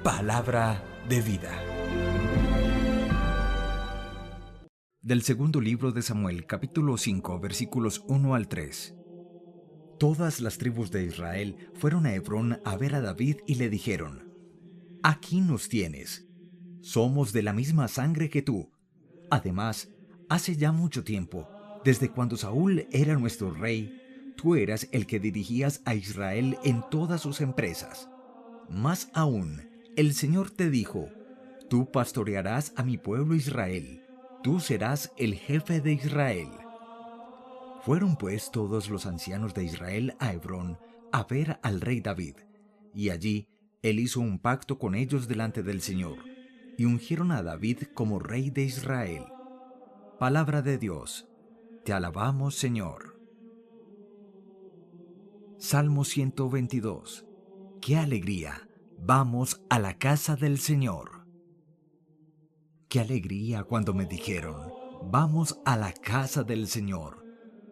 Palabra de vida. Del segundo libro de Samuel, capítulo 5, versículos 1 al 3. Todas las tribus de Israel fueron a Hebrón a ver a David y le dijeron: Aquí nos tienes. Somos de la misma sangre que tú. Además, hace ya mucho tiempo, desde cuando Saúl era nuestro rey, tú eras el que dirigías a Israel en todas sus empresas. Más aún, el Señor te dijo: Tú pastorearás a mi pueblo Israel. Tú serás el jefe de Israel. Fueron pues todos los ancianos de Israel a Hebrón a ver al rey David, y allí él hizo un pacto con ellos delante del Señor, y ungieron a David como rey de Israel. Palabra de Dios. Te alabamos, Señor. Salmo 122. ¡Qué alegría! Vamos a la casa del Señor. ¡Qué alegría cuando me dijeron: vamos a la casa del Señor!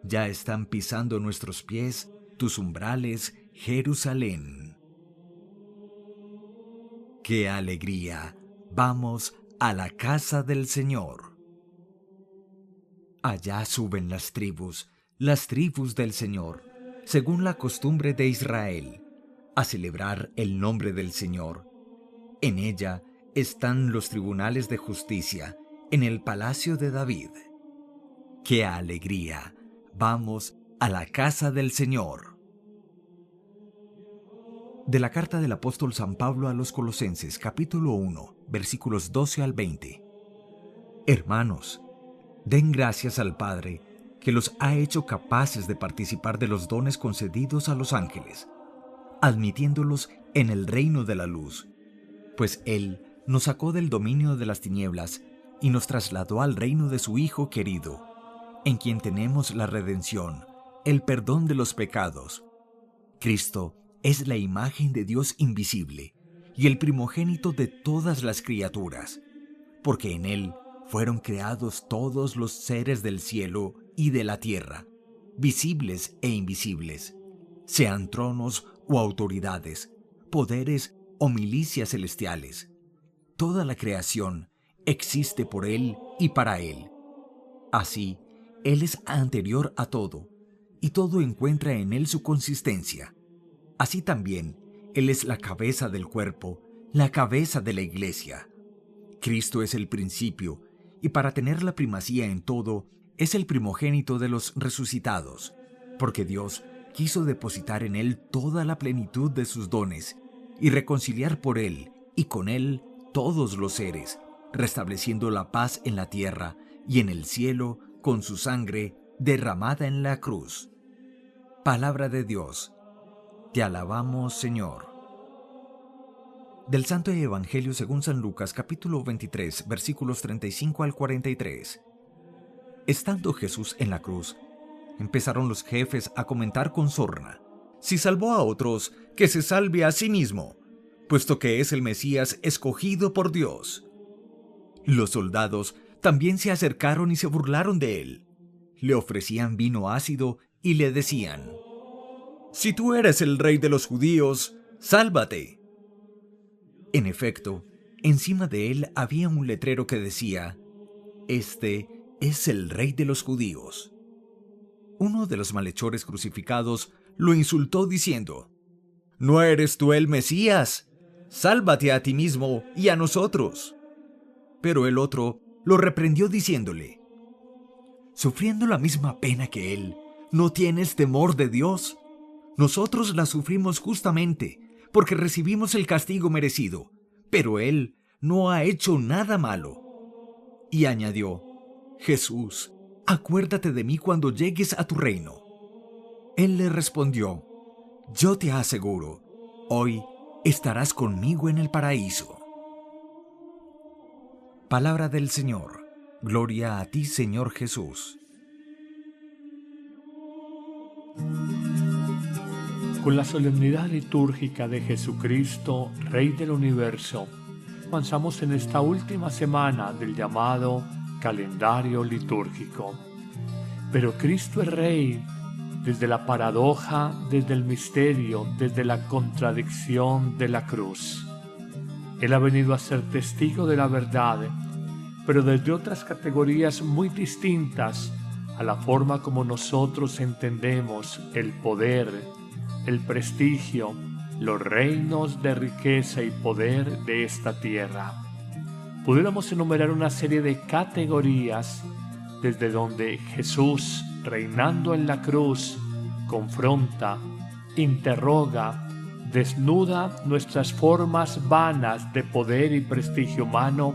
Ya están pisando nuestros pies tus umbrales, Jerusalén. ¡Qué alegría! Vamos a la casa del Señor. Allá suben las tribus del Señor, según la costumbre de Israel, a celebrar el nombre del Señor. En ella están los tribunales de justicia, en el palacio de David. ¡Qué alegría! Vamos a la casa del Señor. De la carta del apóstol San Pablo a los Colosenses, capítulo 1, versículos 12 al 20. Hermanos, den gracias al Padre, que los ha hecho capaces de participar de los dones concedidos a los ángeles, admitiéndolos en el reino de la luz, pues Él nos sacó del dominio de las tinieblas y nos trasladó al reino de su Hijo querido, en quien tenemos la redención, el perdón de los pecados. Cristo es la imagen de Dios invisible y el primogénito de todas las criaturas, porque en Él fueron creados todos los seres del cielo y de la tierra, visibles e invisibles, sean tronos o autoridades, poderes o milicias celestiales. Toda la creación existe por Él y para Él. Así, Él es anterior a todo, y todo encuentra en Él su consistencia. Así también, Él es la cabeza del cuerpo, la cabeza de la iglesia. Cristo es el principio, y para tener la primacía en todo, es el primogénito de los resucitados, porque Dios quiso depositar en Él toda la plenitud de sus dones, y reconciliar por Él y con Él todos los seres, restableciendo la paz en la tierra y en el cielo con su sangre derramada en la cruz. Palabra de Dios. Te alabamos, Señor. Del Santo Evangelio según San Lucas, capítulo 23, versículos 35 al 43. Estando Jesús en la cruz, empezaron los jefes a comentar con sorna: si salvó a otros, que se salve a sí mismo, puesto que es el Mesías escogido por Dios. Los soldados también se acercaron y se burlaron de él. Le ofrecían vino ácido y le decían: si tú eres el rey de los judíos, sálvate. En efecto, encima de él había un letrero que decía: Este es el rey de los judíos. Uno de los malhechores crucificados lo insultó diciendo: ¿no eres tú el Mesías? Sálvate a ti mismo y a nosotros. Pero el otro lo reprendió diciéndole: sufriendo la misma pena que él, ¿no tienes temor de Dios? Nosotros la sufrimos justamente, porque recibimos el castigo merecido, pero él no ha hecho nada malo. Y añadió: Jesús, acuérdate de mí cuando llegues a tu reino. Él le respondió: yo te aseguro, hoy estarás conmigo en el paraíso. Palabra del Señor. Gloria a ti, Señor Jesús. Con la solemnidad litúrgica de Jesucristo, Rey del Universo, avanzamos en esta última semana del llamado calendario litúrgico. Pero Cristo es Rey desde la paradoja, desde el misterio, desde la contradicción de la cruz. Él ha venido a ser testigo de la verdad, pero desde otras categorías muy distintas a la forma como nosotros entendemos el poder, el prestigio, los reinos de riqueza y poder de esta tierra. Pudiéramos enumerar una serie de categorías desde donde Jesús, reinando en la cruz, confronta, interroga, desnuda nuestras formas vanas de poder y prestigio humano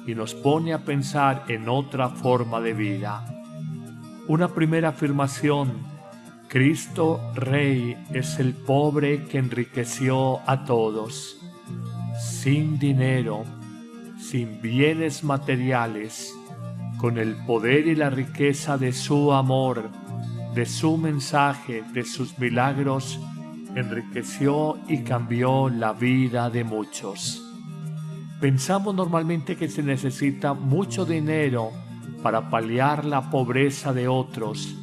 y nos pone a pensar en otra forma de vida. Una primera afirmación: Cristo Rey es el pobre que enriqueció a todos. Sin dinero, sin bienes materiales, con el poder y la riqueza de su amor, de su mensaje, de sus milagros, enriqueció y cambió la vida de muchos. Pensamos normalmente que se necesita mucho dinero para paliar la pobreza de otros,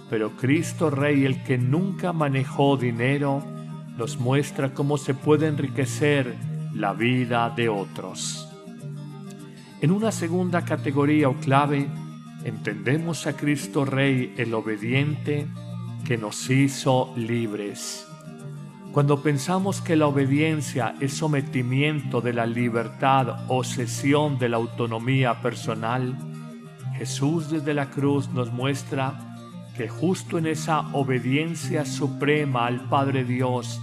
pero Cristo Rey, el que nunca manejó dinero, nos muestra cómo se puede enriquecer la vida de otros. En una segunda categoría o clave, entendemos a Cristo Rey, el obediente, que nos hizo libres. Cuando pensamos que la obediencia es sometimiento de la libertad o cesión de la autonomía personal, Jesús desde la cruz nos muestra que justo en esa obediencia suprema al Padre Dios,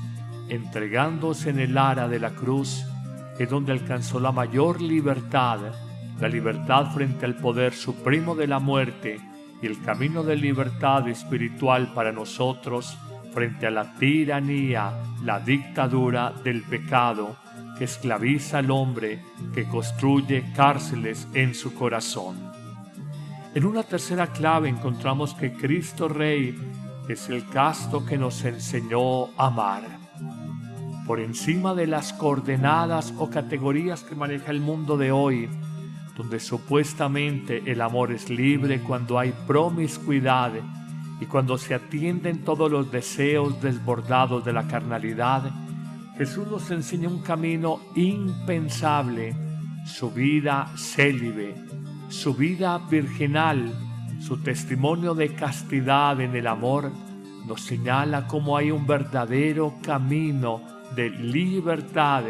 entregándose en el ara de la cruz, es donde alcanzó la mayor libertad, la libertad frente al poder supremo de la muerte y el camino de libertad espiritual para nosotros frente a la tiranía, la dictadura del pecado que esclaviza al hombre, que construye cárceles en su corazón. En una tercera clave encontramos que Cristo Rey es el casto que nos enseñó a amar. Por encima de las coordenadas o categorías que maneja el mundo de hoy, donde supuestamente el amor es libre cuando hay promiscuidad y cuando se atienden todos los deseos desbordados de la carnalidad, Jesús nos enseña un camino impensable, su vida célibe, su vida virginal, su testimonio de castidad en el amor, nos señala cómo hay un verdadero camino de libertad,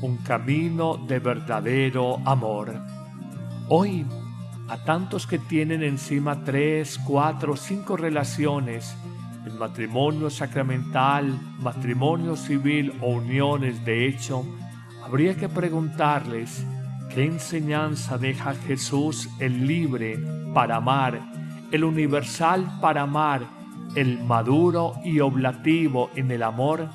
un camino de verdadero amor. Hoy, a tantos que tienen encima 3, 4, 5 relaciones, el matrimonio sacramental, matrimonio civil o uniones de hecho, habría que preguntarles qué enseñanza deja Jesús, el libre para amar, el universal para amar, el maduro y oblativo en el amor,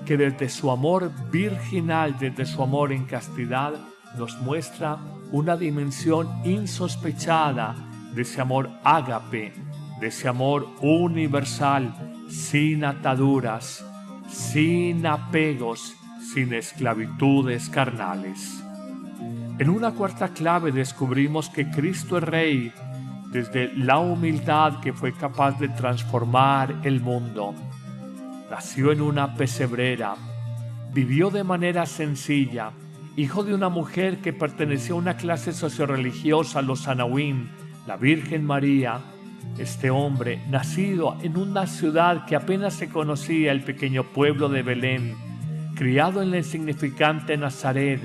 que desde su amor virginal, desde su amor en castidad, nos muestra una dimensión insospechada de ese amor ágape, de ese amor universal, sin ataduras, sin apegos, sin esclavitudes carnales. En una cuarta clave descubrimos que Cristo es Rey desde la humildad que fue capaz de transformar el mundo. Nació en una pesebrera, vivió de manera sencilla, hijo de una mujer que pertenecía a una clase socioreligiosa, los Anahuín, la Virgen María. Este hombre, nacido en una ciudad que apenas se conocía, el pequeño pueblo de Belén, criado en la insignificante Nazaret,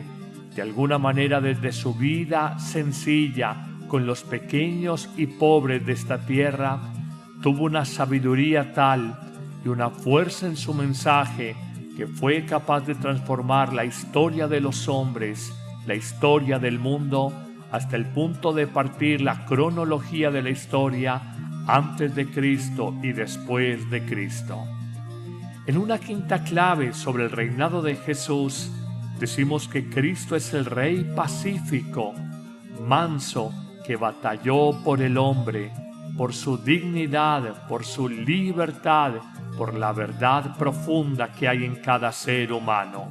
de alguna manera desde su vida sencilla con los pequeños y pobres de esta tierra, tuvo una sabiduría tal y una fuerza en su mensaje que fue capaz de transformar la historia de los hombres, la historia del mundo, hasta el punto de partir la cronología de la historia antes de Cristo y después de Cristo. En una quinta clave sobre el reinado de Jesús, decimos que Cristo es el Rey pacífico, manso, que batalló por el hombre, por su dignidad, por su libertad, por la verdad profunda que hay en cada ser humano.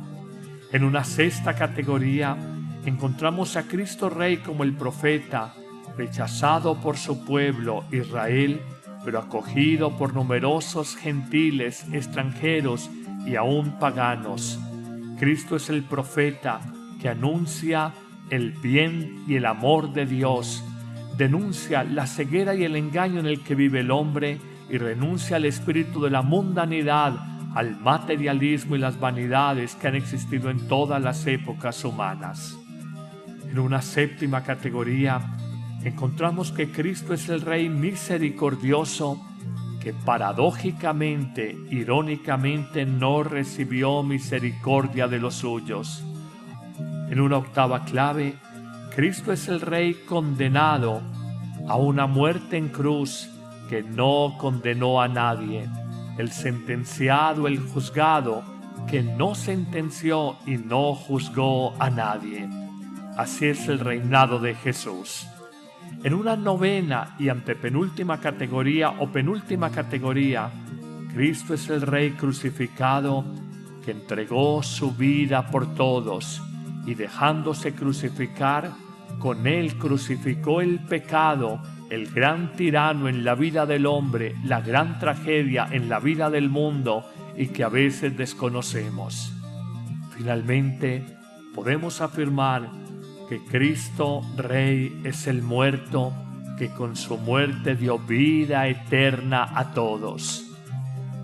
En una sexta categoría, encontramos a Cristo Rey como el profeta, rechazado por su pueblo Israel, pero acogido por numerosos gentiles, extranjeros y aún paganos. Cristo es el profeta que anuncia el bien y el amor de Dios, denuncia la ceguera y el engaño en el que vive el hombre y renuncia al espíritu de la mundanidad, al materialismo y las vanidades que han existido en todas las épocas humanas. En una séptima categoría, encontramos que Cristo es el Rey misericordioso que paradójicamente, irónicamente, no recibió misericordia de los suyos. En una octava clave, Cristo es el Rey condenado a una muerte en cruz que no condenó a nadie, el sentenciado, el juzgado, que no sentenció y no juzgó a nadie. Así es el reinado de Jesús. En una novena y antepenúltima categoría o penúltima categoría, Cristo es el Rey crucificado que entregó su vida por todos y dejándose crucificar, con él crucificó el pecado, el gran tirano en la vida del hombre, la gran tragedia en la vida del mundo y que a veces desconocemos. Finalmente, podemos afirmar que Cristo Rey es el muerto que con su muerte dio vida eterna a todos.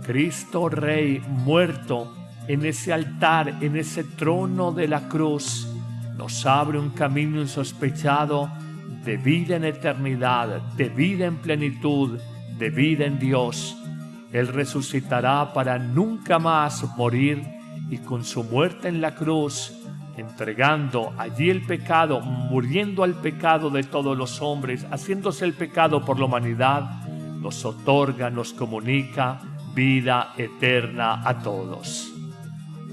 Cristo Rey muerto en ese altar, en ese trono de la cruz, nos abre un camino insospechado de vida en eternidad, de vida en plenitud, de vida en Dios. Él resucitará para nunca más morir y con su muerte en la cruz, entregando allí el pecado, muriendo al pecado de todos los hombres, haciéndose el pecado por la humanidad, nos otorga, nos comunica vida eterna a todos.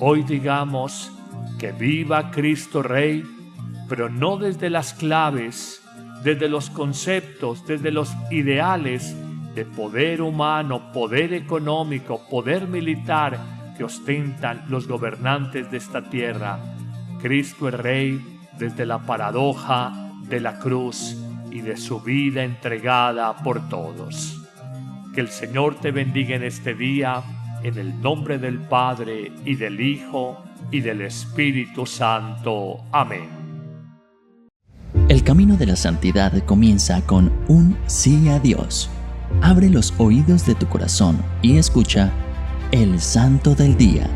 Hoy digamos que viva Cristo Rey, pero no desde las claves, desde los conceptos, desde los ideales de poder humano, poder económico, poder militar que ostentan los gobernantes de esta tierra. Cristo es Rey desde la paradoja de la cruz y de su vida entregada por todos. Que el Señor te bendiga en este día, en el nombre del Padre, y del Hijo, y del Espíritu Santo. Amén. El camino de la santidad comienza con un sí a Dios. Abre los oídos de tu corazón y escucha el Santo del Día.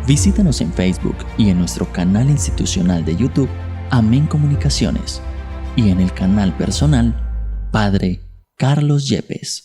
Visítanos en Facebook y en nuestro canal institucional de YouTube, Amén Comunicaciones, y en el canal personal, Padre Carlos Yepes.